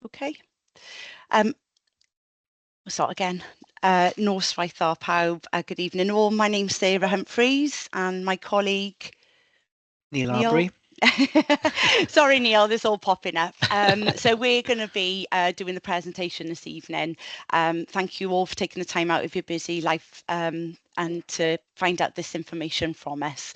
Okay. We'll start again. Nos Swaitha pawb, good evening all. My name's Sarah Humphreys and my colleague Neil Neil. Arbery. Sorry, Neil, this is all popping up. So we're going to be doing the presentation this evening. Thank you all for taking the time out of your busy life and to find out this information from us.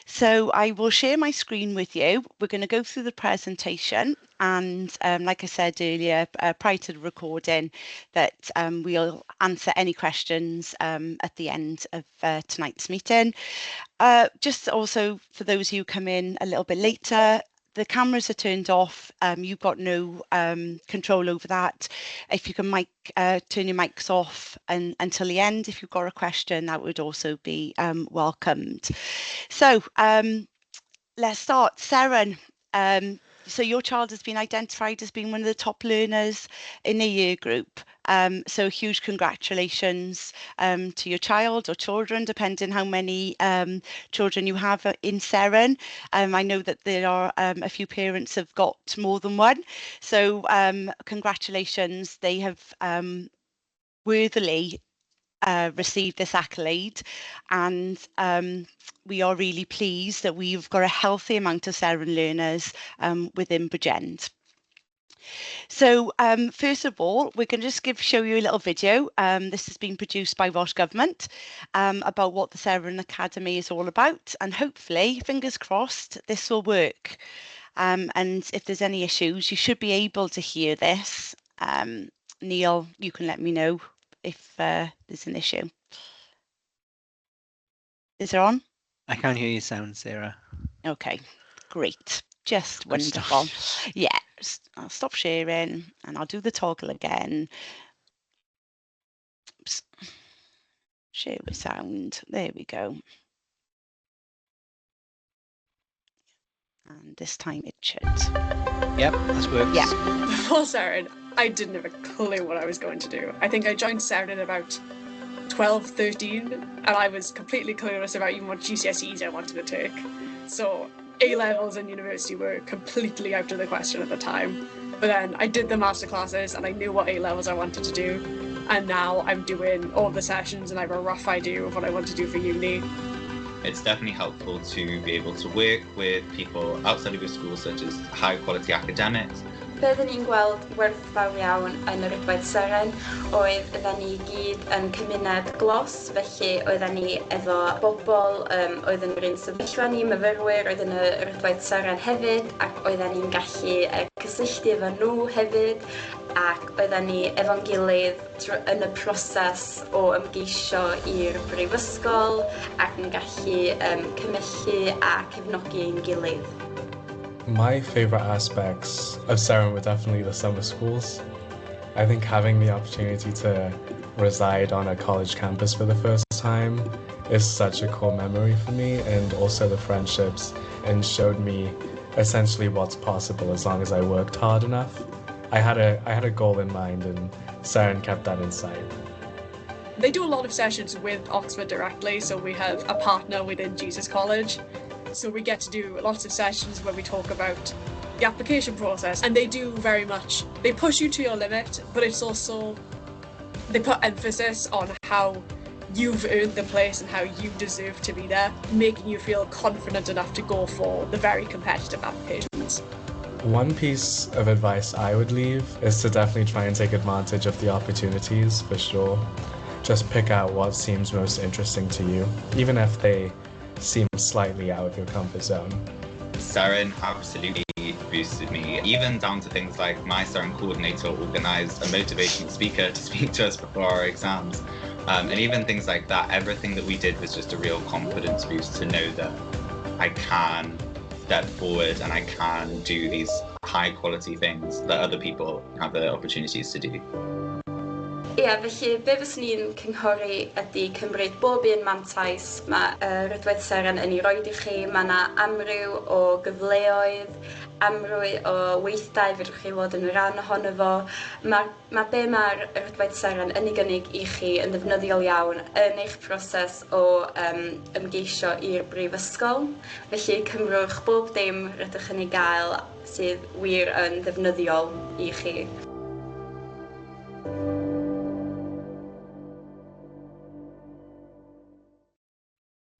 So I will share my screen with you. We're going to go through the presentation and like I said earlier, prior to the recording, that we'll answer any questions at the end of tonight's meeting. Just also for those who come in a little bit later, the cameras are turned off. You've got no control over that. If you can turn your mics off until the end, if you've got a question, that would also be welcomed. So let's start. Seren, so your child has been identified as being one of the top learners in the year group. So huge congratulations to your child or children, depending how many children you have in Seren. I know that there are a few parents have got more than one. So congratulations. They have worthily received this accolade, and we are really pleased that we've got a healthy amount of Seren learners within Bridgend. So first of all, we're going to just show you a little video. This has been produced by Welsh Government about what the Seren Academy is all about, and hopefully, fingers crossed, this will work. And if there's any issues, you should be able to hear this. Neil, you can let me know if there's an issue. Is it on? I can't hear your sound, Sarah. Okay, great. Just wonderful. Yeah, I'll stop sharing and I'll do the toggle again. Oops. Share with sound. There we go. And this time it should. Yep, this works. Yeah. Before Seren, I didn't have a clue what I was going to do. I think I joined Seren at about 12, 13, and I was completely clueless about even what GCSEs I wanted to take. So A-levels and university were completely out of the question at the time. But then I did the masterclasses and I knew what A-levels I wanted to do. And now I'm doing all the sessions and I have a rough idea of what I want to do for uni. It's definitely helpful to be able to work with people outside of your school, such as high quality academics. Byddwn ni'n gweld werthfawr iawn yn yr Rydwaith Seren oedd ydyn ni gyd yn cymuned glos, felly oedden ni efo bobl oedd yn yr un sefyllfa ni, myfyrwyr oedd yn y Rydwaith Seren hefyd, ac oedden ni'n gallu cysylltu efo nhw hefyd, ac oedden ni efo'n gilydd yn y proses o ymgeisio i'r brifysgol ac yn gallu cymyllu a cefnogi ein gilydd. My favorite aspects of Seren were definitely the summer schools. I think having the opportunity to reside on a college campus for the first time is such a core memory for me, and also the friendships, and showed me essentially what's possible as long as I worked hard enough. I had a goal in mind, and Seren kept that in sight. They do a lot of sessions with Oxford directly, so we have a partner within Jesus College. So we get to do lots of sessions where we talk about the application process, and they do very much, they push you to your limit, but it's also, they put emphasis on how you've earned the place and how you deserve to be there, making you feel confident enough to go for the very competitive applications. One piece of advice I would leave is to definitely try and take advantage of the opportunities, for sure. Just pick out what seems most interesting to you, even if they seem slightly out of your comfort zone. Seren absolutely boosted me, even down to things like my Seren coordinator organised a motivational speaker to speak to us before our exams. And even things like that, everything that we did was just a real confidence boost to know that I can step forward and I can do these high quality things that other people have the opportunities to do. Ia, felly be fyswn ni'n cynghori ydy cymryd bob un mantais mae Rydwaith Seren yn ei roed i chi. Mae yna amryw o gyfleoedd, amryw o weithdai fedrwch chi fod yn rhan ohono fo. Mae be mae'r Rydwaith Seren yn ei gynnig i chi yn ddefnyddiol iawn yn eich proses o ymgeisio i'r brifysgol. Felly cymrwch bob dim rydych yn ei gael sydd wir yn ddefnyddiol i chi.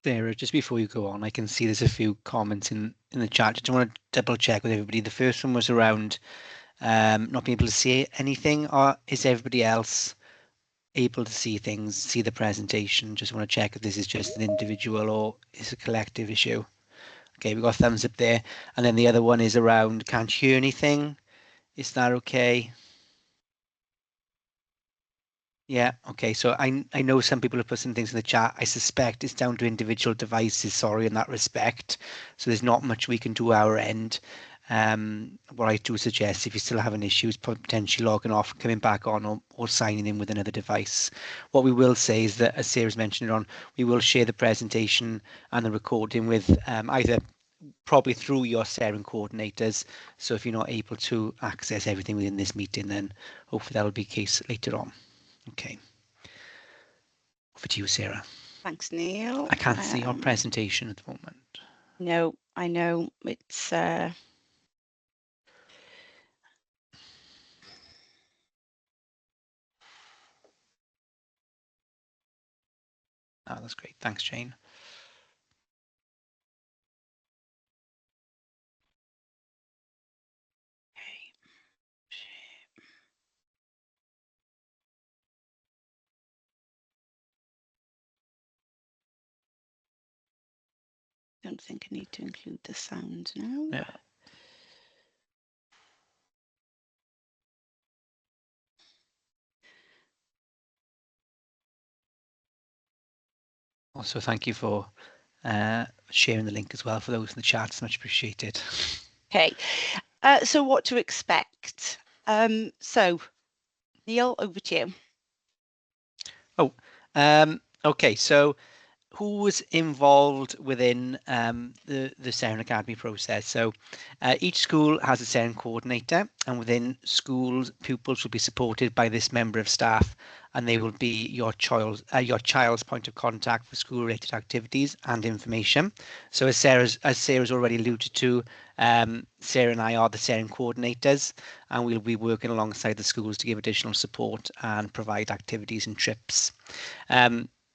Sarah, just before you go on, I can see there's a few comments in the chat. Just want to double check with everybody. The first one was around not being able to see anything, or is everybody else able to see things, see the presentation? Just want to check if this is just an individual or is a collective issue. Okay, we've got thumbs up there. And then the other one is around can't hear anything. Is that okay? Yeah, okay. So I know some people have put some things in the chat. I suspect it's down to individual devices, sorry, in that respect. So there's not much we can do our end. What I do suggest, if you still having issues, potentially logging off, coming back on, or signing in with another device. What we will say is that, as Sarah's mentioned on, we will share the presentation and the recording with either probably through your Seren coordinators. So if you're not able to access everything within this meeting, then hopefully that will be the case later on. Okay. Over to you, Sarah. Thanks, Neil. I can't see your presentation at the moment. No, I know it's Oh, that's great. Thanks, Jane. I don't think I need to include the sound now. Yeah. Also, thank you for sharing the link as well for those in the chat. It's much appreciated. Okay, so what to expect? So, Neil, over to you. Oh, okay. So who was involved within the Seren Academy process? So each school has a Seren coordinator, and within schools, pupils will be supported by this member of staff, and they will be your child's point of contact for school-related activities and information. So as Sarah's already alluded to, Sarah and I are the Seren coordinators, and we'll be working alongside the schools to give additional support and provide activities and trips.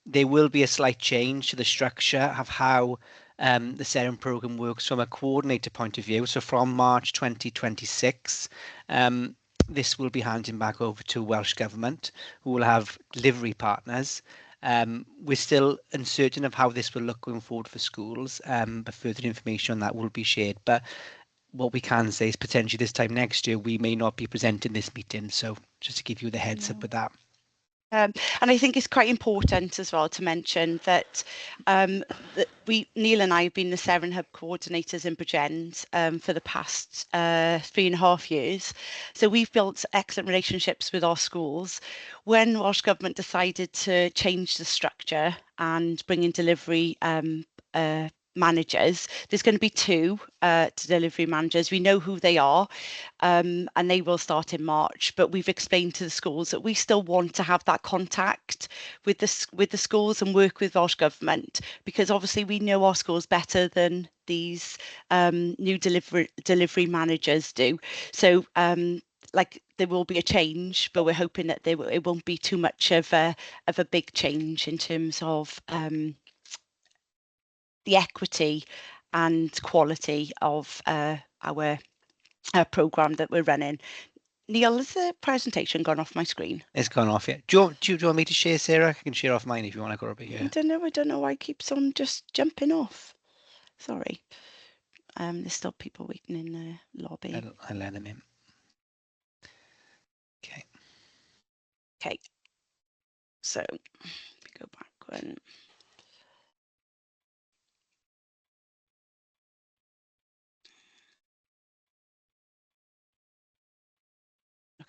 There will be a slight change to the structure of how the Seren programme works from a coordinator point of view. So from March 2026, this will be handing back over to Welsh Government, who will have delivery partners. We're still uncertain of how this will look going forward for schools, but further information on that will be shared. But what we can say is potentially this time next year, we may not be presenting this meeting. So just to give you the heads up with that. And I think it's quite important as well to mention that, that Neil and I have been the Seren Hub coordinators in Bridgend for the past 3.5 years. So we've built excellent relationships with our schools. When Welsh Government decided to change the structure and bring in delivery managers, there's going to be 2 delivery managers. We know who they are, and they will start in March, but we've explained to the schools that we still want to have that contact with the schools and work with Welsh Government, because obviously we know our schools better than these new delivery managers do. So like there will be a change, but we're hoping that it won't be too much of a big change in terms of the equity and quality of our programme that we're running. Neil, has the presentation gone off my screen? It's gone off, yeah. Do you want me to share, Sarah? I can share off mine if you want to go over here. I don't know why it keeps on just jumping off. Sorry. There's still people waiting in the lobby. I'll let them in. Okay. Okay. So, we go back one.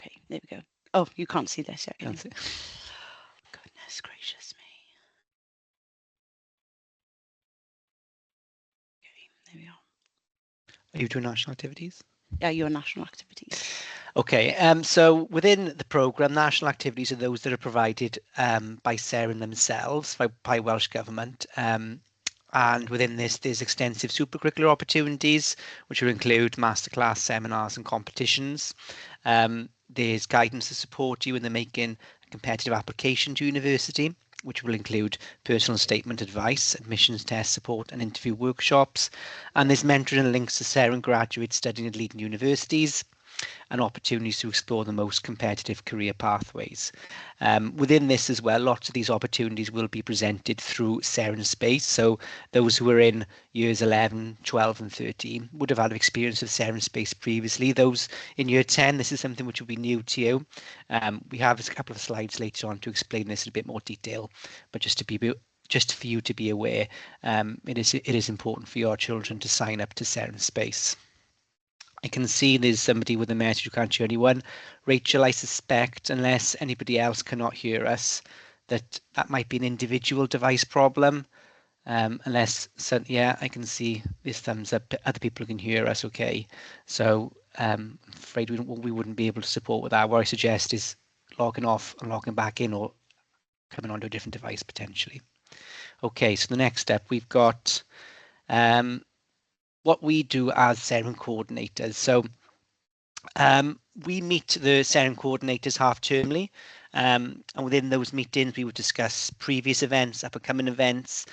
Okay, there we go. Oh, you can't see this yet. Can't see. Goodness gracious me. Okay, there we are. Are you doing national activities? Yeah, your national activities. Okay, so within the programme, national activities are those that are provided by Seren themselves, by Welsh Government. And within this, there's extensive supercurricular opportunities, which will include masterclass, seminars and competitions. There's guidance to support you in the making a competitive application to university. which will include personal statement advice, admissions test support, and interview workshops. And there's mentoring and links to Seren graduates studying at leading universities and opportunities to explore the most competitive career pathways. Within this as well, lots of these opportunities will be presented through Seren Space. So those who are in years 11, 12 and 13 would have had experience of Seren Space previously. Those in year 10, this is something which will be new to you. We have a couple of slides later on to explain this in a bit more detail, but just for you to be aware, it is important for your children to sign up to Seren Space. I can see there's somebody with a message who can't hear anyone. Rachel, I suspect, unless anybody else cannot hear us, that might be an individual device problem. Yeah, I can see this thumbs up. Other people can hear us okay. So I'm afraid we wouldn't be able to support with that. What I suggest is logging off and logging back in, or coming onto a different device potentially. Okay, so the next step, we've got what we do as Seren coordinators. So we meet the Seren coordinators half-termly, and within those meetings we would discuss previous events, up-and-coming events,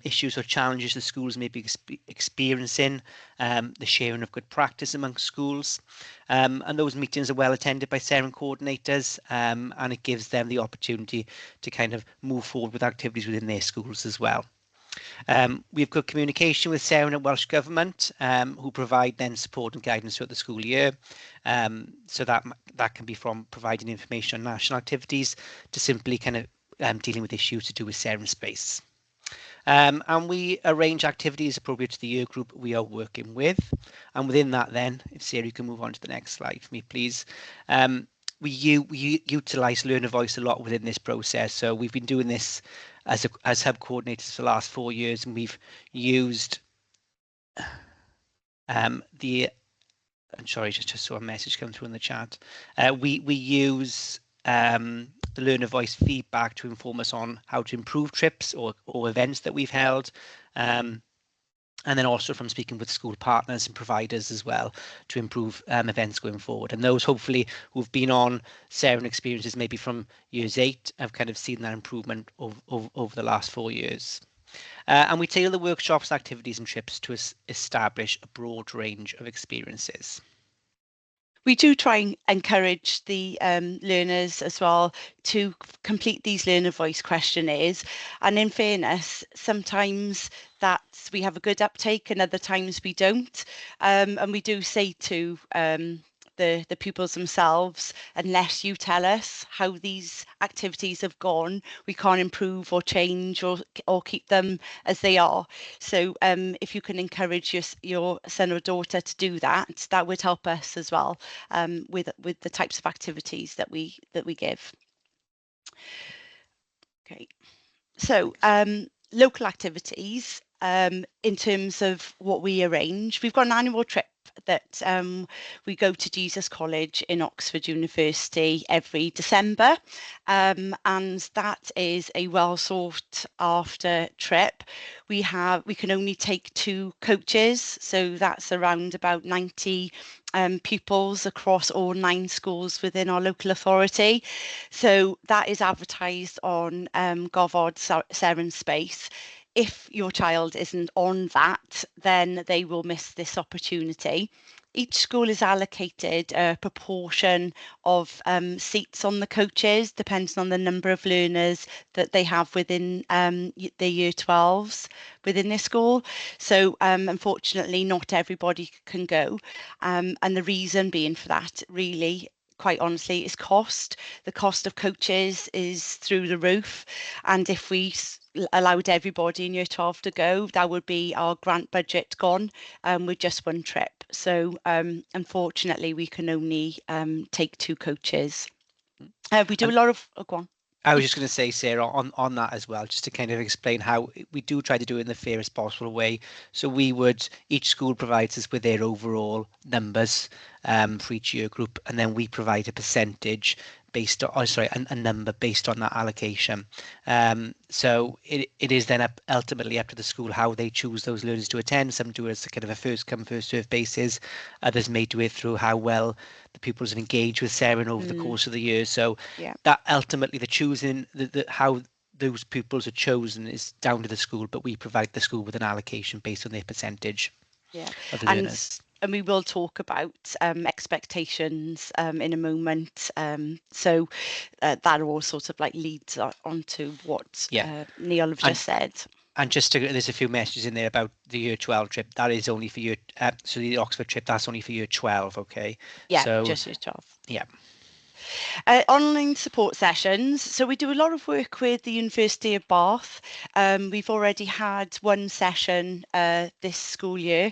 issues or challenges the schools may be experiencing, the sharing of good practice amongst schools, and those meetings are well attended by Seren coordinators, and it gives them the opportunity to kind of move forward with activities within their schools as well. We've got communication with Seren and Welsh Government, who provide then support and guidance throughout the school year. So that can be from providing information on national activities to simply kind of dealing with issues to do with Seren Space. And we arrange activities appropriate to the year group we are working with. And within that then, if Sarah, you can move on to the next slide for me, please. We utilise Learner Voice a lot within this process. So we've been doing this as hub coordinators for the last 4 years, and we've used I'm sorry, just saw a message come through in the chat. We use the Learner Voice feedback to inform us on how to improve trips or events that we've held. And then also from speaking with school partners and providers as well to improve events going forward. And those hopefully who've been on Seren experiences maybe from years 8 have kind of seen that improvement over the last 4 years. And we tailor the workshops, activities and trips to establish a broad range of experiences. We do try and encourage the learners as well to complete these learner voice questionnaires. And in fairness, sometimes we have a good uptake and other times we don't. And we do say to the pupils themselves, unless you tell us how these activities have gone, we can't improve or change or keep them as they are. So if you can encourage your son or daughter to do that, that would help us as well with the types of activities that we give. Okay, so local activities in terms of what we arrange. We've got an annual trip that we go to Jesus College in Oxford University every December, and that is a well sought after trip. We can only take 2 coaches, so that's around about 90 pupils across all 9 schools within our local authority. So that is advertised on Gofod Seren Space. If your child isn't on that, then they will miss this opportunity. Each school is allocated a proportion of seats on the coaches, depending on the number of learners that they have within the year 12s within their school. So unfortunately, not everybody can go. And the reason being for that, really, quite honestly, is cost. The cost of coaches is through the roof. And if we allowed everybody in year 12 to go, that would be our grant budget gone with just 1 trip. So unfortunately, we can only take 2 coaches. We do a lot of, go on. I was just going to say, Sarah, on that as well, just to kind of explain how we do try to do it in the fairest possible way. So each school provides us with their overall numbers for each year group, and then we provide a percentage based on, a number based on that allocation. So it is then ultimately up to the school how they choose those learners to attend. Some do it as a kind of a first come, first served basis. Others may do it through how well the pupils have engaged with Seren over the course of the year. So that ultimately the choosing, how those pupils are chosen is down to the school, but we provide the school with an allocation based on their percentage Yeah, of the and learners. and we will talk about expectations in a moment. So that all sort of like leads onto what Yeah. Neil have And just said. And just to, there's a few messages in there about the year 12 trip. That is only for year, so the Oxford trip, that's only for year 12, okay? Yeah, So, just year 12. yeah. Online support sessions. So we do a lot of work with the University of Bath. We've already had one session this school year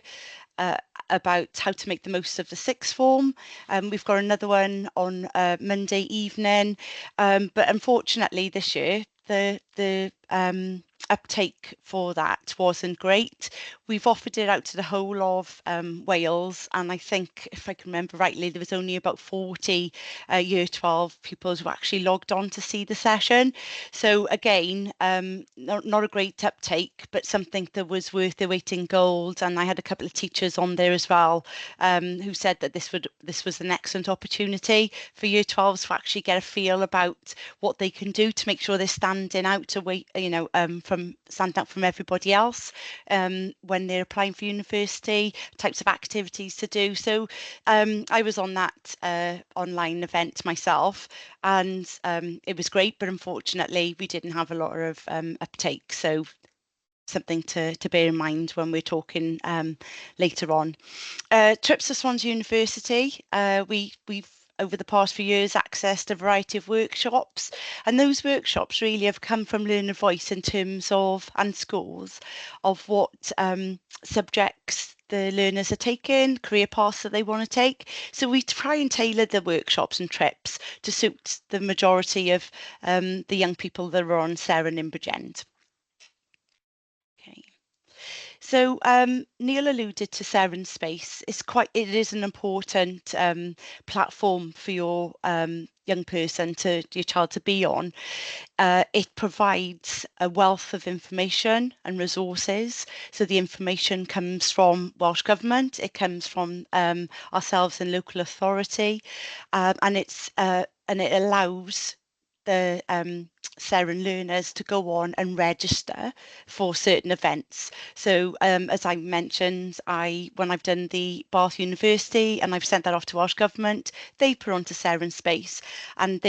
about how to make the most of the sixth form. We've got another one on Monday evening. But unfortunately this year, the uptake for that wasn't great. We've offered it out to the whole of Wales, and I think, if I can remember rightly, there was only about 40 year 12 pupils who actually logged on to see the session. So again, not a great uptake, but something that was worth their weight in gold. And I had a couple of teachers on there as well who said that this was an excellent opportunity for year 12s to actually get a feel about what they can do to make sure they're standing out away, stand out from everybody else when they're applying for university, types of activities to do. So I was on that online event myself, and it was great, but unfortunately we didn't have a lot of uptake. So something to bear in mind when we're talking later on. Trips to Swansea University, we've over the past few years accessed a variety of workshops, and those workshops really have come from Learner Voice in terms of, and schools, of what subjects the learners are taking, career paths that they want to take. So we try and tailor the workshops and trips to suit the majority of the young people that are on Seren in Bridgend. Okay. So Neil alluded to Seren Space. It is an important platform for your young person, your child to be on. It provides a wealth of information and resources. So the information comes from Welsh Government, it comes from ourselves and local authority, and it allows the Seren learners to go on and register for certain events. So as I mentioned, when I've done the Bath University and I've sent that off to Welsh Government, they put onto Seren Space, and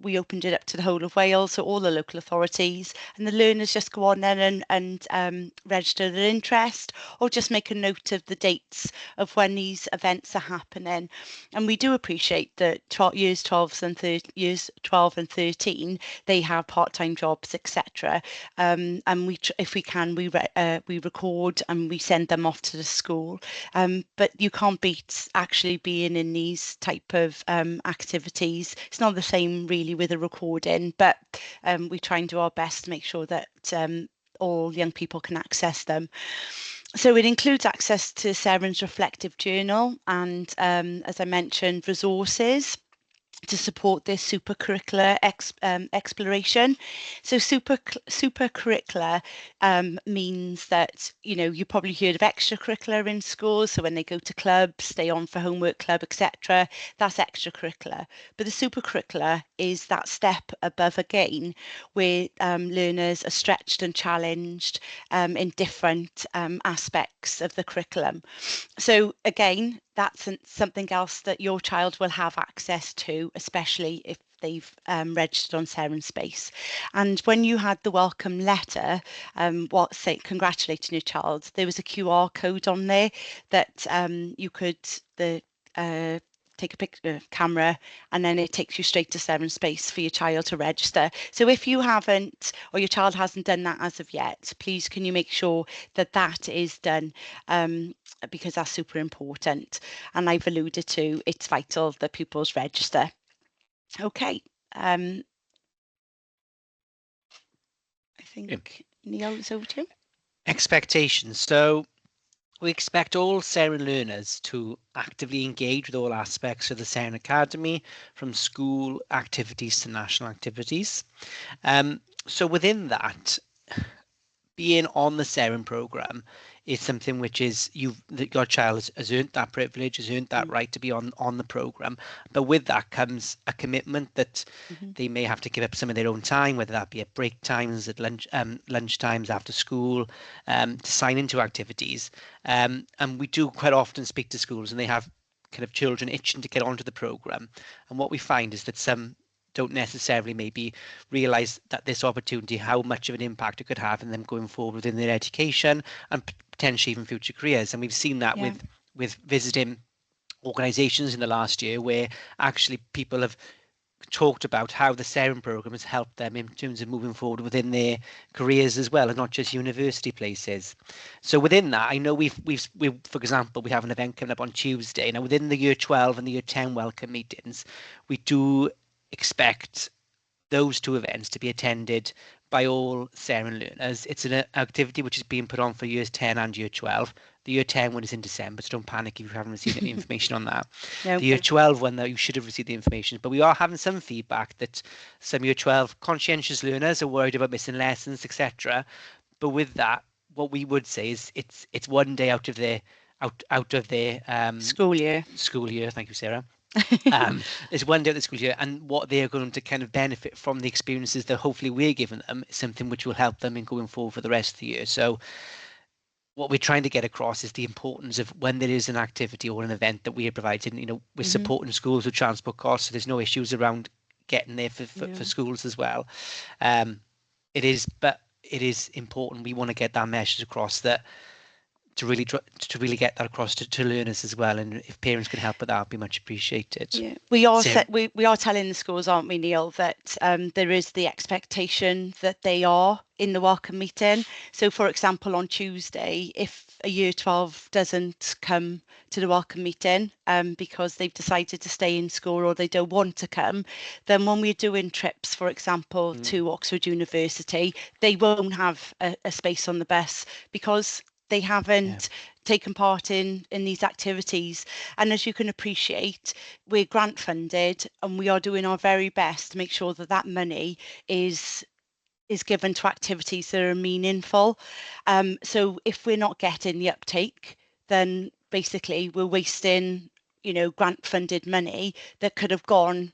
we opened it up to the whole of Wales, so all the local authorities, and the learners just go on there and register their interest, or just make a note of the dates of when these events are happening. And we do appreciate that years 12 and 13, they have part-time jobs, etc. And if we can, we record and we send them off to the school. But you can't beat actually being in these type of activities. It's not the same really with a recording, but we try and do our best to make sure that all young people can access them. So it includes access to Seren's reflective journal and, as I mentioned, resources to support this supercurricular exploration. So supercurricular means that, you probably heard of extracurricular in schools. So when they go to clubs, stay on for homework club, etc., that's extracurricular. But the supercurricular is that step above again, where learners are stretched and challenged in different aspects of the curriculum. So again, that's something else that your child will have access to, especially if they've registered on Seren Space. And when you had the welcome letter, congratulating your child, there was a QR code on there that you could take a picture camera, and then it takes you straight to Seren Space for your child to register. So if you haven't, or your child hasn't done that as of yet, please can you make sure that that is done, because that's super important. And I've alluded to, it's vital that pupils register. Okay. I think Neil, it's over to you. Expectations. So we expect all Seren learners to actively engage with all aspects of the Seren Academy, from school activities to national activities. So within that, being on the Seren programme is something which is your child has earned that privilege, has earned that right to be on the program. But with that comes a commitment that they may have to give up some of their own time, whether that be at break times, at lunch times, after school, to sign into activities. And we do quite often speak to schools, and they have kind of children itching to get onto the program. And what we find is that some don't necessarily maybe realize that this opportunity, how much of an impact it could have in them going forward within their education and potentially even future careers. And we've seen that with visiting organizations in the last year, where actually people have talked about how the Seren program has helped them in terms of moving forward within their careers as well, and not just university places. So within that, I know we for example, we have an event coming up on Tuesday. Now within the year 12 and the year 10 welcome meetings, we do expect those two events to be attended by all Seren learners. It's an activity which is being put on for years 10 and year 12. The year 10 one is in December, so don't panic if you haven't received any information on that. No. The year 12 one, though, you should have received the information. But we are having some feedback that some year 12 conscientious learners are worried about missing lessons, etc. But with that, what we would say is it's one day out of their School year. School year. Thank you, Sarah. It's one day of the school year, and what they are going to kind of benefit from the experiences that hopefully we're giving them is something which will help them in going forward for the rest of the year. So what we're trying to get across is the importance of when there is an activity or an event that we are providing, we're supporting schools with transport costs, so there's no issues around getting there for schools as well. It is important. We want to get that message across, that to really get that across to learners as well, and if parents can help with that, it'd be much appreciated. Yeah, we are we are telling the schools, aren't we, Neil, that there is the expectation that they are in the welcome meeting. So for example, on Tuesday, if a year 12 doesn't come to the welcome meeting because they've decided to stay in school or they don't want to come, then when we're doing trips, for example, to Oxford University, they won't have a space on the bus because they haven't taken part in these activities. And as you can appreciate, we're grant funded, and we are doing our very best to make sure that that money is given to activities that are meaningful. So if we're not getting the uptake, then basically we're wasting, grant funded money that could have gone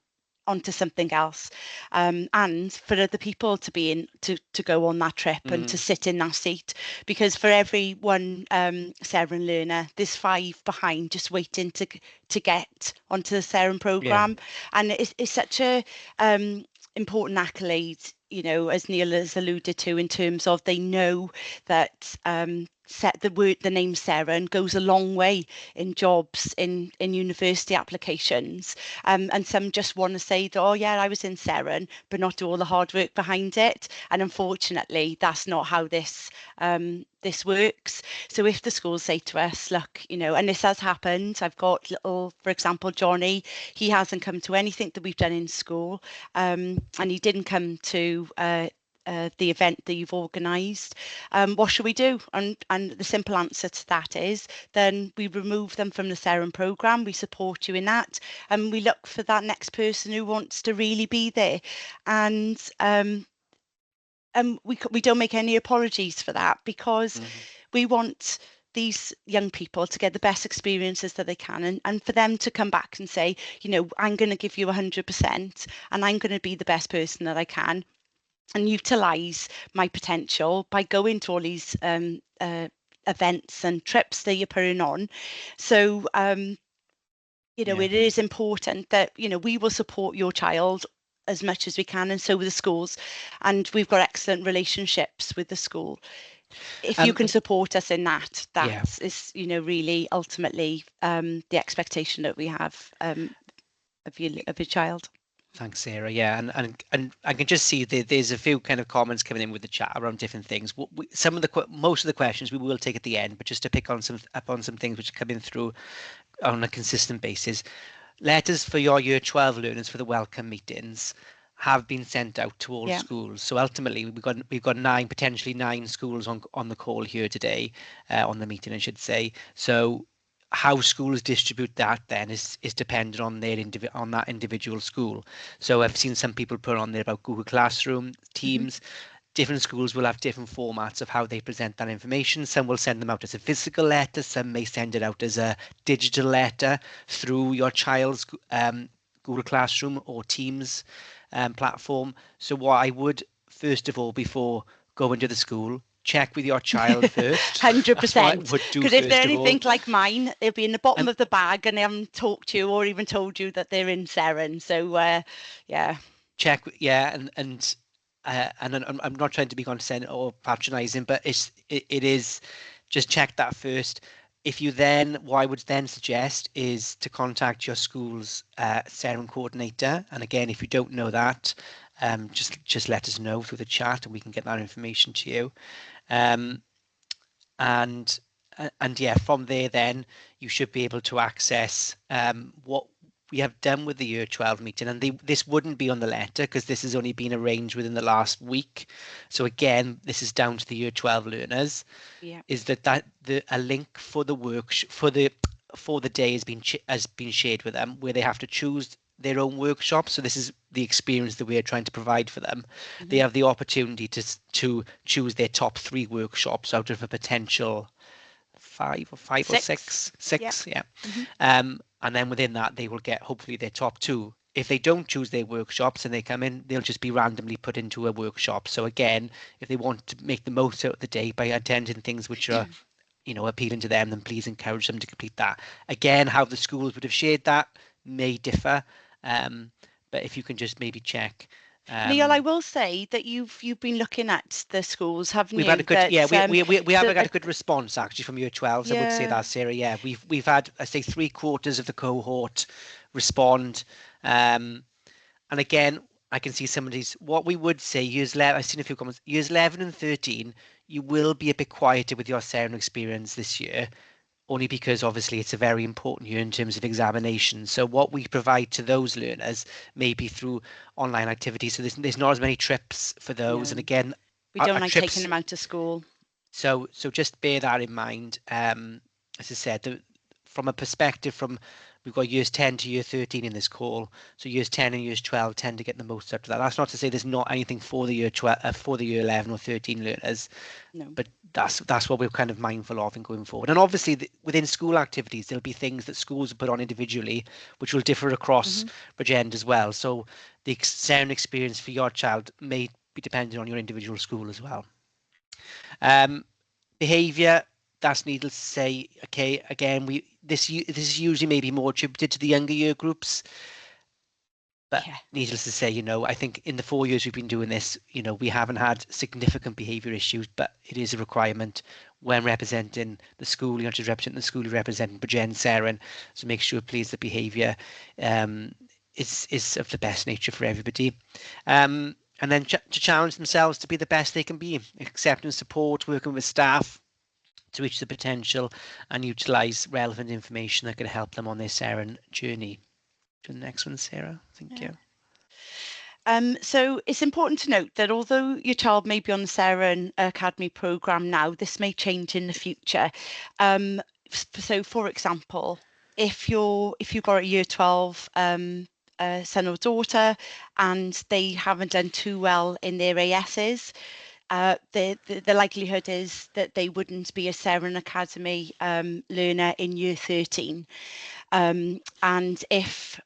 onto something else, and for other people to be in to go on that trip and to sit in that seat, because for every one Seren learner, there's 5 behind just waiting to get onto the Seren program. And it's such a important accolade, as Neil has alluded to, in terms of they know that the name Seren goes a long way in jobs, in university applications, and some just want to say that, oh yeah, I was in Seren, but not do all the hard work behind it. And unfortunately, that's not how this works. So if the schools say to us, look, and this has happened, I've got for example, Johnny, he hasn't come to anything that we've done in school, and he didn't come to the event that you've organised. What should we do? And the simple answer to that is, then we remove them from the Seren programme. We support you in that, and we look for that next person who wants to really be there. And we don't make any apologies for that, because we want these young people to get the best experiences that they can, and for them to come back and say, I'm going to give you 100%, and I'm going to be the best person that I can, and utilise my potential by going to all these events and trips that you're putting on. So it is important that we will support your child as much as we can, and so with the schools, and we've got excellent relationships with the school. If you can support us in that is really ultimately the expectation that we have of your child. Thanks, Sarah. Yeah, and I can just see there's a few kind of comments coming in with the chat around different things. Most of the questions we will take at the end, but just to pick on some things which are coming through on a consistent basis. Letters for your year 12 learners for the welcome meetings have been sent out to all schools. So ultimately, we've got potentially nine schools on the call here today, on the meeting, I should say. So how schools distribute that then is dependent on on that individual school. So I've seen some people put on there about Google Classroom, Teams. different schools will have different formats of how they present that information. Some will send them out as a physical letter, some may send it out as a digital letter through your child's Google Classroom or Teams platform. So what I would, first of all, before going to the school, check with your child first. 100%. That's what I would do Because if they're first of all. anything like mine, they'll be in the bottom And- of the bag and they haven't talked to you or even told you that they're in Seren. So, yeah. Check, yeah, and I'm not trying to be condescending or patronizing, but it is just check that first. If you then, what I would then suggest is to contact your school's Seren coordinator. And again, if you don't know that, just let us know through the chat and we can get that information to you. And yeah, from there then you should be able to access what we have done with the year 12 meeting, and this wouldn't be on the letter because this has only been arranged within the last week. So again, this is down to the year 12 learners. Yeah. Is that a link for the for the day has been shared with them, where they have to choose their own workshop. So this is the experience that we are trying to provide for them. Mm-hmm. They have the opportunity to choose their top 3 workshops out of a potential 5 or 6. Yeah. Mm-hmm. And then within that, they will get hopefully their top 2. If they don't choose their workshops and they come in, they'll just be randomly put into a workshop. So again, if they want to make the most out of the day by attending things which are, appealing to them, then please encourage them to complete that. Again, how the schools would have shared that may differ, but if you can just maybe check. Neil, I will say that you've been looking at the schools, haven't We've you? had a good, we have so had a good response actually from year 12s. I would say Yeah. that, Sarah. Yeah, we've had, I say, 3/4 of the cohort respond, and again, I can see some of these. What we would say, years 11, I've seen a few comments. Years 11 and 13, you will be a bit quieter with your Seren experience this year, only because obviously it's a very important year in terms of examination. So what we provide to those learners may be through online activities. So there's not as many trips for those. No. And again, we don't our like trips, taking them out to school. so just bear that in mind. As I said, from a perspective from we've got years 10 to year 13 in this call. So years 10 and years 12 tend to get the most out of that. That's not to say there's not anything for the year 12, for the year 11 or 13 learners. No. But that's what we're kind of mindful of in going forward. And obviously within school activities, there'll be things that schools put on individually, which will differ across Bridgend as well. So the Seren experience for your child may be dependent on your individual school as well. Behavior, that's needless to say. Okay, again, this is usually maybe more attributed to the younger year groups. But needless to say, I think in the 4 years we've been doing this, we haven't had significant behaviour issues, but it is a requirement when representing the school. You're not just representing the school, you're representing Bridgend, Seren. So make sure, please, the behaviour is of the best nature for everybody. And then to challenge themselves to be the best they can be, accepting support, working with staff to reach the potential and utilise relevant information that can help them on their Seren journey. To the next one, Sarah. Thank you. So it's important to note that although your child may be on the Seren Academy programme now, this may change in the future. So, for example, if you've got a year 12 son or daughter and they haven't done too well in their ASs, the likelihood is that they wouldn't be a Seren Academy learner in year 13. And if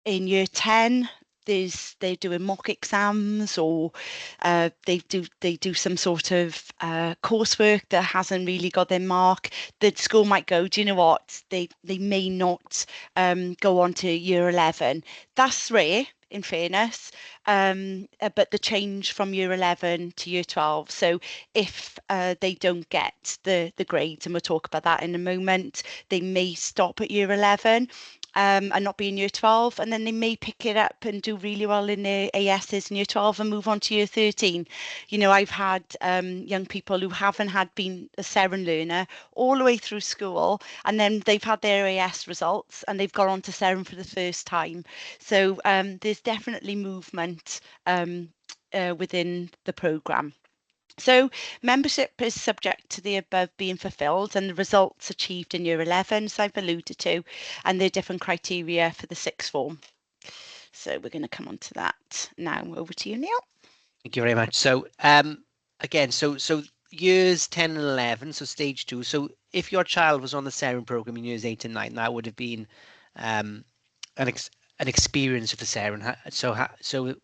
in year 10 they're doing mock exams or they do some sort of coursework that hasn't really got their mark, the school might go, do you know what, they may not go on to year 11. That's rare, in fairness, but the change from year 11 to year 12. So if they don't get the grades, and we'll talk about that in a moment, they may stop at year 11 and not be in year 12, and then they may pick it up and do really well in their ASs in year 12 and move on to year 13. I've had young people who haven't been a Seren learner all the way through school, and then they've had their AS results and they've gone on to Seren for the first time. So there's definitely movement within the programme. So membership is subject to the above being fulfilled and the results achieved in year 11, as I've alluded to, and there are different criteria for the sixth form. So we're going to come on to that now. Over to you, Neil. Thank you very much. So again, so years 10 and 11, so stage 2. So if your child was on the Seren program in years 8 and 9, that would have been um, an experience of the Seren. So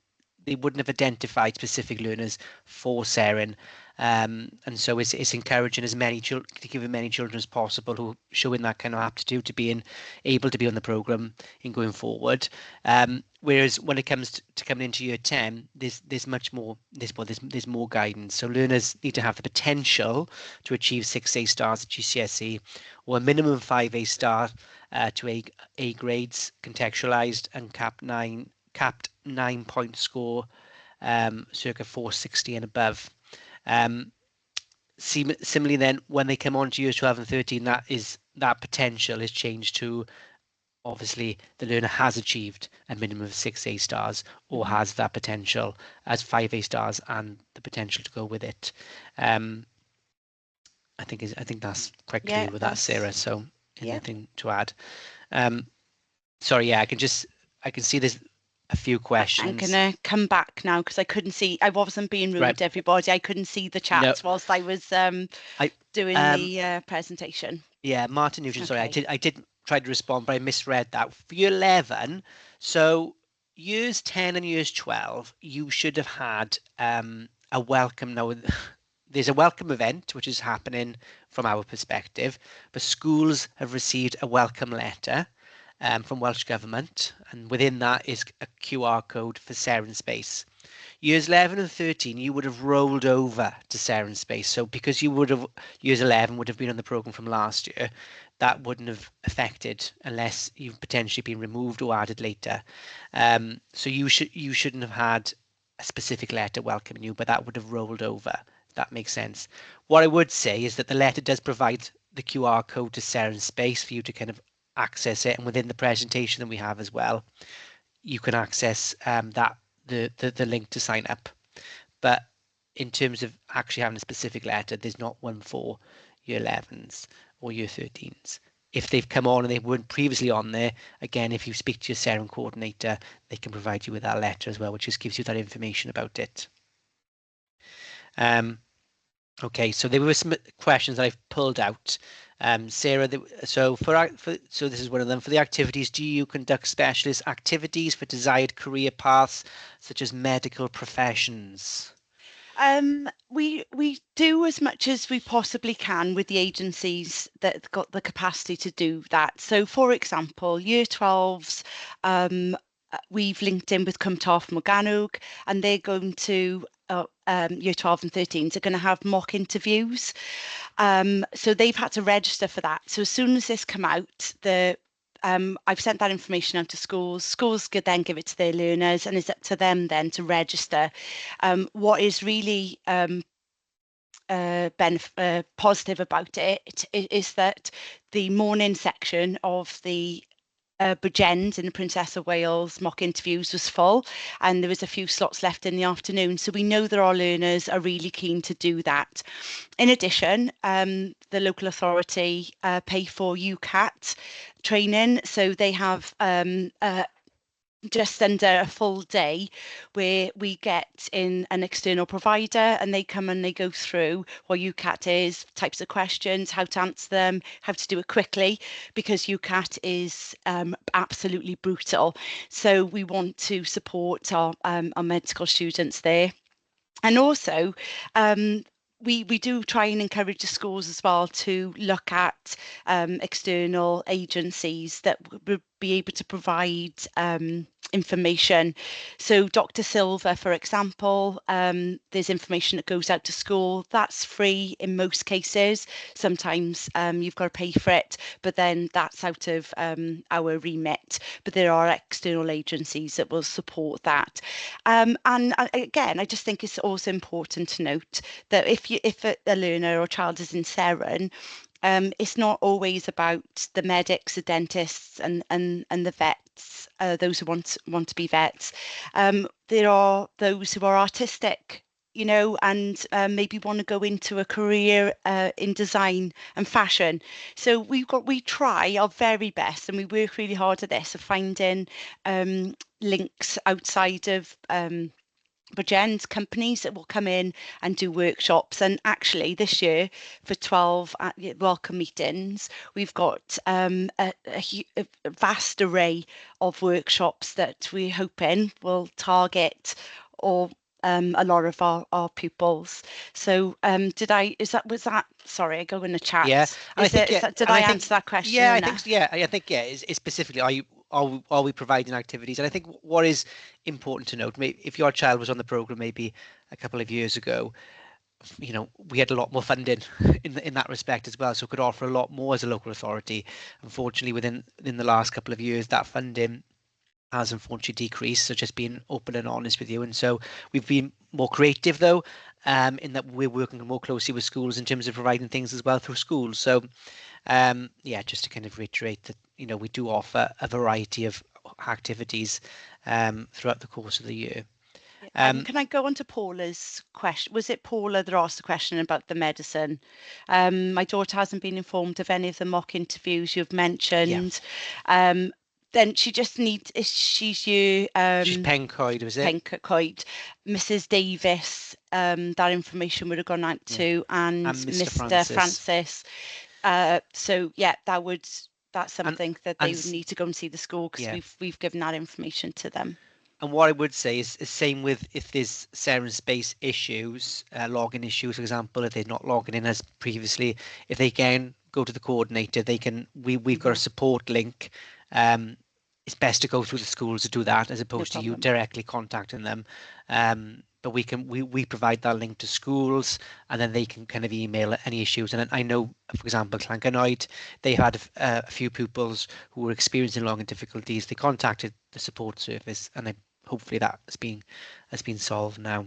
they wouldn't have identified specific learners for Seren. And so it's encouraging as many children to give as many children as possible who showing that kind of aptitude to being able to be on the program in going forward. Whereas when it comes to coming into year 10, there's much more there's more guidance. So learners need to have the potential to achieve 6 A stars at GCSE or a minimum of 5 A star to A grades, contextualized and capped 9-point score, circa 460 and above. Similarly, then when they come on to years 12 and 13, that potential is changed to obviously the learner has achieved a minimum of 6 A stars or has that potential as 5 A stars and the potential to go with it. I think that's quite clear with that, Sarah. So anything to add? Sorry, yeah, I can see there's a few questions. I'm gonna come back now because I couldn't see. I wasn't being rude, Right. everybody. I couldn't see the chat No. whilst I was doing the presentation. Yeah, Martin Nugent. Sorry, Okay. I did try to respond, but I misread that. For year 11, so years 10 and years 12, you should have had a welcome. Now, there's a welcome event which is happening from our perspective, but schools have received a welcome letter from Welsh Government, and within that is a QR code for Seren Space. Years 11 and 13, you would have rolled over to Seren Space. So because you would have, years 11 would have been on the program from last year, that wouldn't have affected unless you've potentially been removed or added later. So you shouldn't have had a specific letter welcoming you, but that would have rolled over. If that makes sense. What I would say is that the letter does provide the QR code to Seren Space for you to kind of access it, and within the presentation that we have as well, you can access the link to sign up. But in terms of actually having a specific letter, there's not one for year 11s or year 13s. If they've come on and they weren't previously on there, again, if you speak to your Seren coordinator, they can provide you with that letter as well, which just gives you that information about it. Okay, so there were some questions that I've pulled out. Sarah, so this is one of them. For the activities, do you conduct specialist activities for desired career paths, such as medical professions? We do as much as we possibly can with the agencies that got the capacity to do that. So, for example, year 12s, we've linked in with Cwmtorth Morgannwg, and they're going to year 12 and 13s are going to have mock interviews. So they've had to register for that. So as soon as this come out, I've sent that information out to schools. Schools could then give it to their learners, and it's up to them then to register. What is really positive about it is that the morning section of the Bridgend in the Princess of Wales mock interviews was full, and there was a few slots left in the afternoon. So we know that our learners are really keen to do that. In addition, the local authority pay for UCAT training, so they have just under a full day where we get in an external provider and they come and they go through what UCAT is, types of questions, how to answer them, how to do it quickly, because UCAT is absolutely brutal. So we want to support our medical students there. And also, we do try and encourage the schools as well to look at external agencies that would be able to provide information. So Dr. Silver, for example, there's information that goes out to school. That's free in most cases. Sometimes you've got to pay for it, but then that's out of our remit. But there are external agencies that will support that. And again, I just think it's also important to note that if a learner or child is in Seren, it's not always about the medics, the dentists, and the vets. Those who want to be vets. There are those who are artistic, you know, and maybe want to go into a career in design and fashion. So we try our very best, and we work really hard at this of finding links outside of Bridgend companies that will come in and do workshops. And actually this year for 12 welcome meetings, we've got a vast array of workshops that we're hoping will target or a lot of our pupils. So was that sorry, I go in the chat. Yeah, and I think did I answer that question? Yeah, I think it's specifically are we providing activities? And I think what is important to note, maybe if your child was on the program maybe a couple of years ago, you know, we had a lot more funding in that respect as well, so could offer a lot more as a local authority. Unfortunately, within the last couple of years, that funding has unfortunately decreased. So just being open and honest with you, and so we've been more creative though, in that we're working more closely with schools in terms of providing things as well through schools. So yeah, just to kind of reiterate that, you know, we do offer a variety of activities throughout the course of the year. Can I go on to Paula's question? Was it Paula that asked the question about the medicine? My daughter hasn't been informed of any of the mock interviews you've mentioned. Then she just needs, she's your she's Pencoed, was it? Pencoed. Mrs. Davis, that information would have gone out to, and Mr. Francis. So yeah, that's something that they would need to go and see the school, because we've given that information to them. And what I would say is same with if there's Seren Space issues, login issues, for example, if they're not logging in as previously, if they can go to the coordinator, they can. We've got a support link. It's best to go through the schools to do that as opposed to you directly contacting them. But we provide that link to schools, and then they can kind of email any issues. And I know, for example, Clankenide, they had a few pupils who were experiencing login difficulties. They contacted the support service, and hopefully that has been solved now.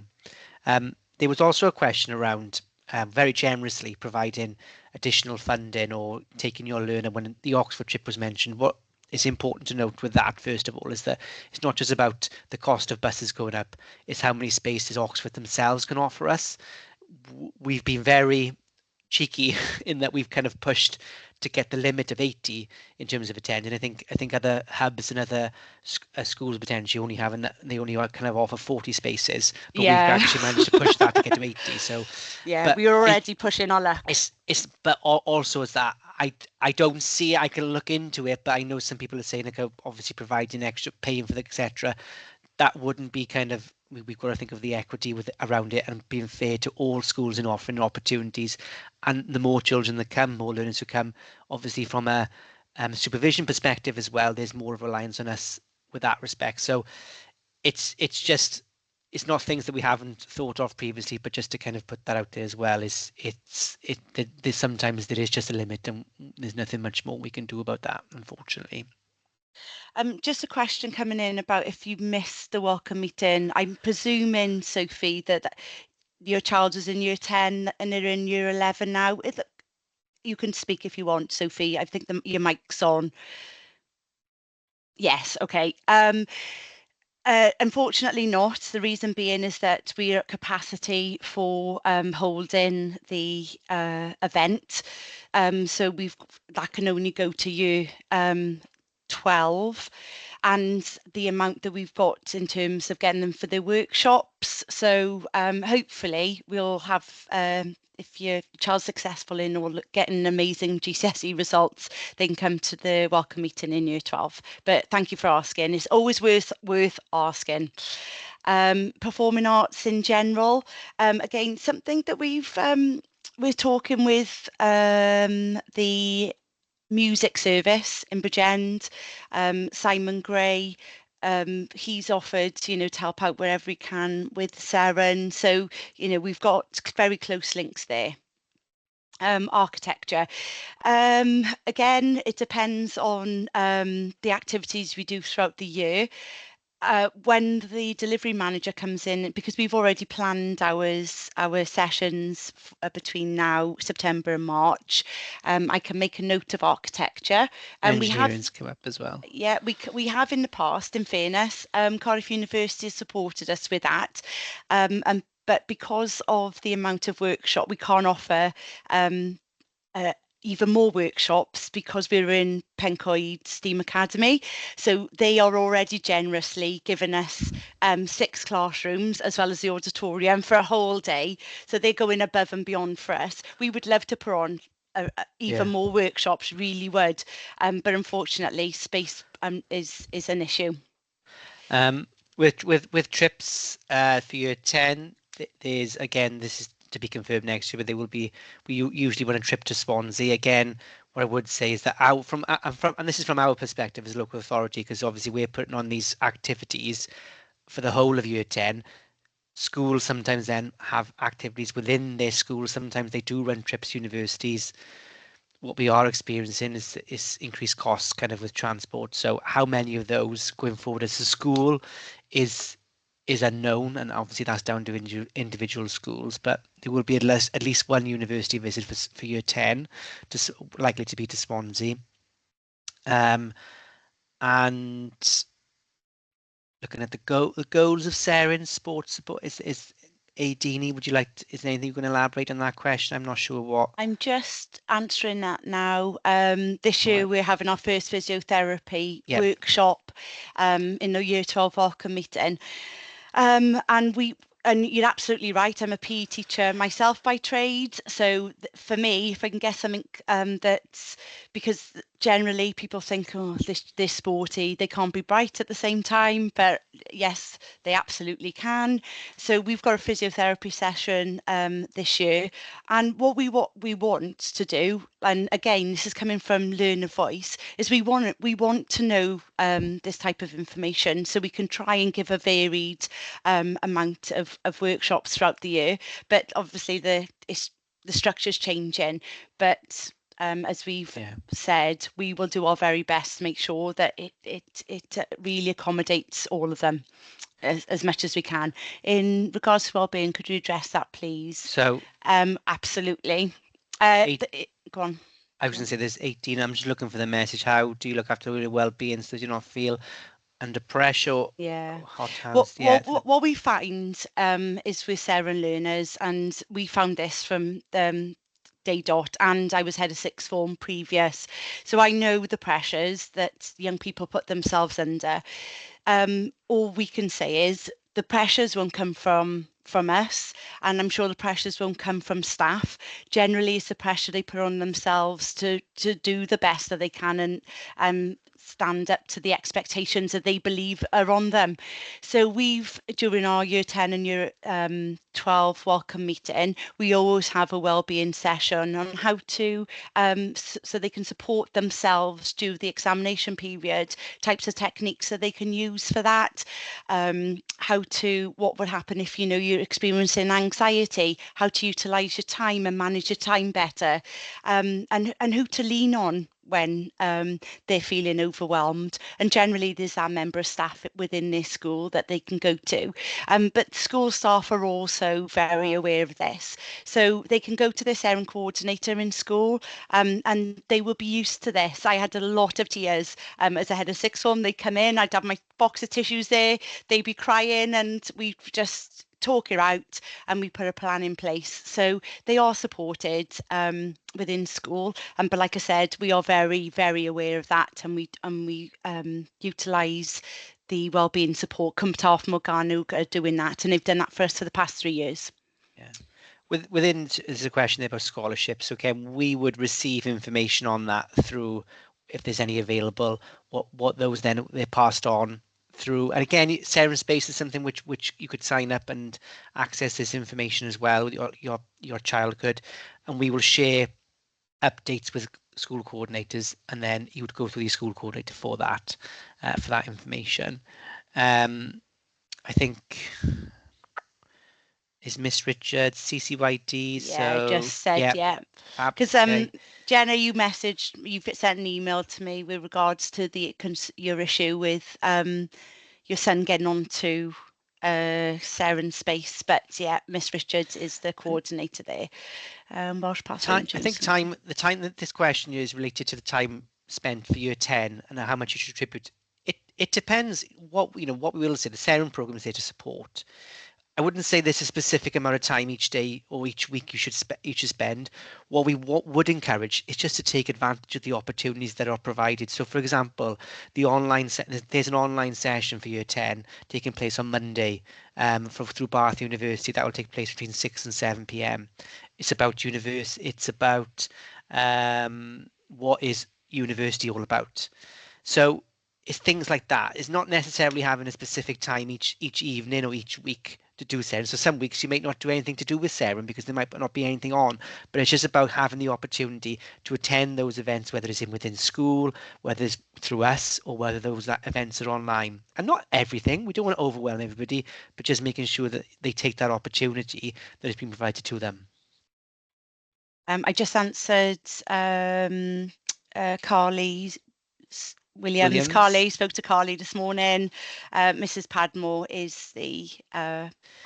There was also a question around very generously providing additional funding or taking your learner when the Oxford trip was mentioned. What is important to note with that, first of all, is that it's not just about the cost of buses going up, it's how many spaces Oxford themselves can offer us. We've been very cheeky in that we've kind of pushed to get the limit of 80 in terms of attending. I think other hubs and other schools potentially only kind of offer 40 spaces, but we've actually managed to push that to get to 80. So yeah, we were already pushing our luck. But also is that I don't see, I can look into it, but I know some people are saying, like, obviously providing extra, paying for the etc. That wouldn't be kind of, we've got to think of the equity around it and being fair to all schools and offering opportunities. And the more children that come, more learners who come, obviously from a supervision perspective as well, there's more of reliance on us with that respect. So it's not things that we haven't thought of previously, but just to kind of put that out there as well, there's sometimes there is just a limit, and there's nothing much more we can do about that, unfortunately. Just a question coming in about if you missed the welcome meeting. I'm presuming, Sophie, that your child is in year 10 and they're in year 11 now. You can speak if you want, Sophie. I think your mic's on. Yes, okay. Unfortunately not. The reason being is that we are at capacity for holding the event. So that can only go to year 12, and the amount that we've got in terms of getting them for the workshops. So hopefully we'll have, if your child's successful in or getting amazing GCSE results, they can come to the welcome meeting in year 12. But thank you for asking. It's always worth asking. Performing arts in general, again, something that we're talking with the music service in Bridgend, Simon Gray. He's offered, to help out wherever he can with Seren. So, we've got very close links there. Architecture. Again, it depends on the activities we do throughout the year. When the delivery manager comes in, because we've already planned our sessions between now, September and March, I can make a note of architecture. And we have come up as well. Yeah, we have in the past, in fairness. Cardiff University has supported us with that. But because of the amount of workshop, we can't offer even more workshops because we're in Pencoed STEAM Academy. So they are already generously giving us 6 classrooms as well as the auditorium for a whole day. So they're going above and beyond for us. We would love to put on even more workshops, really would. But unfortunately, space is an issue. With trips for year 10, there's, again, this is to be confirmed next year, but we usually run a trip to Swansea. Again, what I would say is that and this is from our perspective as a local authority, because obviously we're putting on these activities for the whole of year 10. Schools sometimes then have activities within their schools. Sometimes they do run trips to universities. What we are experiencing is increased costs kind of with transport. So how many of those going forward as a school is unknown, and obviously that's down to individual schools. But there will be at least one university visit for year 10, likely to be to Swansea. And looking at the goals of Seren sports support, is Adini, is there anything you can elaborate on that question? I'm not sure what. I'm just answering that now. This year we're having our first physiotherapy workshop in the year 12 Welcome meeting. And you're absolutely right. I'm a PE teacher myself by trade. So for me, if I can get something that's, because generally people think, oh, they're sporty, they can't be bright at the same time. But yes, they absolutely can. So we've got a physiotherapy session this year. And what we want to do, and again, this is coming from Learner Voice, is we want to know this type of information so we can try and give a varied amount of workshops throughout the year. But obviously the structure's changing. But as we've said, we will do our very best to make sure that it really accommodates all of them as much as we can. In regards to wellbeing, could you address that, please? So absolutely. Go on. I was going to say there's 18. I'm just looking for the message. How do you look after your well-being so you don't feel under pressure? Hot hands. What we find is with Seren learners, and we found this from day dot, and I was head of sixth form previous, so I know the pressures that young people put themselves under. All we can say is the pressures won't come from us, and I'm sure the pressures won't come from staff. Generally, it's the pressure they put on themselves to do the best that they can and stand up to the expectations that they believe are on them. So we've, during our year 10 and year 12 welcome meeting, we always have a wellbeing session on how to, so they can support themselves during the examination period, types of techniques that they can use for that, what would happen if you're experiencing anxiety, how to utilise your time and manage your time better, and who to lean on when they're feeling overwhelmed. And generally there's that member of staff within their school that they can go to, but school staff are also very aware of this, so they can go to their Seren coordinator in school, and they will be used to this. I had a lot of tears as a head of sixth form. They'd come in, I'd have my box of tissues there, they'd be crying, and we just talk it out and we put a plan in place. So they are supported within school, but like I said, we are very, very aware of that, and we utilise the wellbeing support. Cwmtaf Morgannwg are doing that, and they've done that for us for the past 3 years. Within, there's a question there about scholarships. Okay, we would receive information on that through, if there's any available, what those then they're passed on through. And again, Seren Space is something which you could sign up and access this information as well. Your child could, and we will share updates with school coordinators, and then you would go through the school coordinator for that information. I think. Is Miss Richards CCYD? I just said because Jenna, you've sent an email to me with regards to your issue with your son getting onto Seren Space, but Miss Richards is the coordinator there. Welsh I think the time that this question is related to the time spent for year 10 and how much you should attribute. It depends what we will say. The Seren program is there to support. I wouldn't say there's a specific amount of time each day or each week you should spend. What we would encourage is just to take advantage of the opportunities that are provided. So, for example, there's an online session for Year 10 taking place on Monday through Bath University. That will take place between 6 and 7 p.m. It's about It's about what is university all about. So it's things like that. It's not necessarily having a specific time each evening or each week to do Seren. So some weeks you might not do anything to do with Seren because there might not be anything on, but it's just about having the opportunity to attend those events, whether it's within school, whether it's through us, or whether those events are online. And not everything. We don't want to overwhelm everybody, but just making sure that they take that opportunity that has been provided to them. I just answered Carly Williams. Carly, spoke to Carly this morning. Mrs. Padmore is the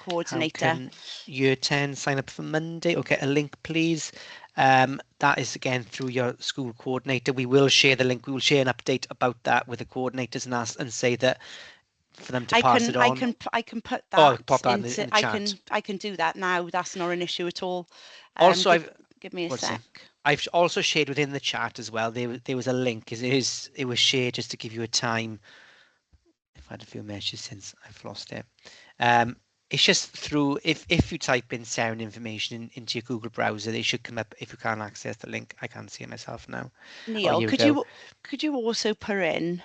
coordinator. How can Year 10 sign up for Monday? Okay, a link, please. That is again through your school coordinator. We will share the link. We will share an update about that with the coordinators and ask and say that for them to pass it on. I can put that. Oh, pop that in the chat. I can do that now. That's not an issue at all. Also, give me a sec. I've also shared within the chat as well. There was a link. It was shared just to give you a time. I've had a few messages since I've lost it. It's just through if you type in Seren information into your Google browser, they should come up. If you can't access the link, I can't see it myself now. Neil, could you also put in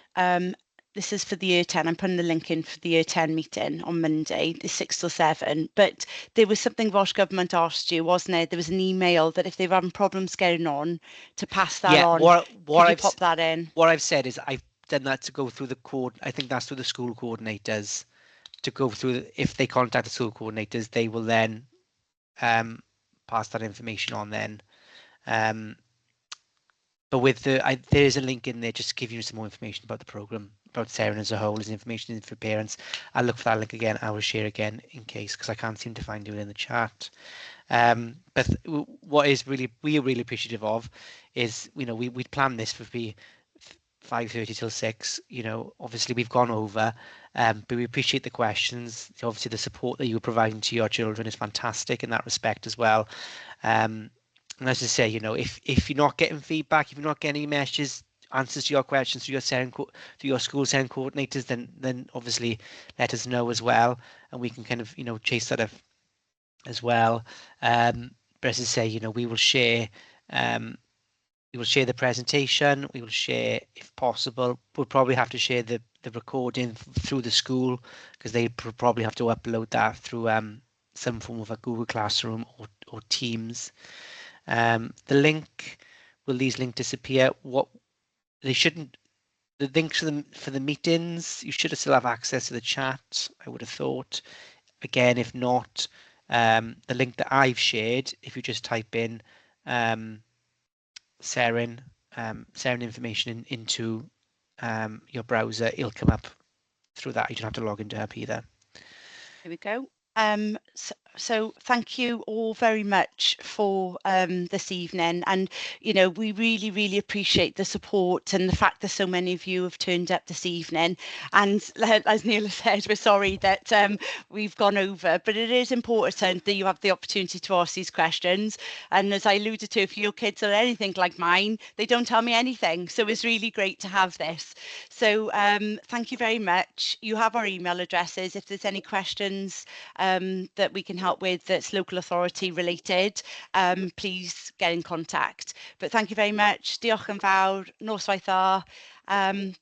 this is for the Year 10. I'm putting the link in for the Year 10 meeting on Monday, the 6 till 7. But there was something Welsh Government asked you, wasn't it? There was an email that if they're having problems getting on, to pass that on. Could you pop that in? What I've said is I've done that to go through the code. I think that's through the school coordinators to go through. If they contact the school coordinators, they will then pass that information on then. But with there's a link in there just to give you some more information about the program, about Seren as a whole. There's information for parents. I'll look for that link again. I will share again in case, because I can't seem to find it in the chat. But what is we're really appreciative of is, we planned this for be 5:30 till 6. Obviously we've gone over, but we appreciate the questions. Obviously the support that you're providing to your children is fantastic in that respect as well. And as I say, if you're not getting feedback, if you're not getting any messages, answers to your questions through your school Seren coordinators, then obviously let us know as well, and we can kind of chase that up as well. But as I say, we will share the presentation. We will share, if possible. We'll probably have to share the recording through the school, because they probably have to upload that through some form of a Google Classroom or Teams. The link, will these links disappear? The links for the meetings, you should still have access to the chat, I would have thought. Again, if not, the link that I've shared, if you just type in Seren information into your browser, it'll come up through that. You don't have to log into Hub either. Here we go. So thank you all very much for this evening, and we really appreciate the support and the fact that so many of you have turned up this evening. And as Neil said, we're sorry that we've gone over, but it is important that you have the opportunity to ask these questions. And as I alluded to, if your kids are anything like mine, they don't tell me anything, so it's really great to have this. So thank you very much. You have our email addresses if there's any questions that we can help with that's local authority related, please get in contact. But thank you very much. Diolch yn fawr. Noswaith dda.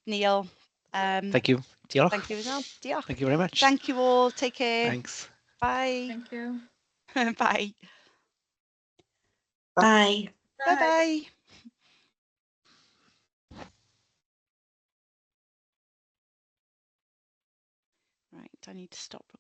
Neil. Thank you. Diolch. Thank you as well. Diolch. Thank you very much. Thank you all. Take care. Thanks. Bye. Thank you. Bye. Bye. Bye-bye. Right, I need to stop recording.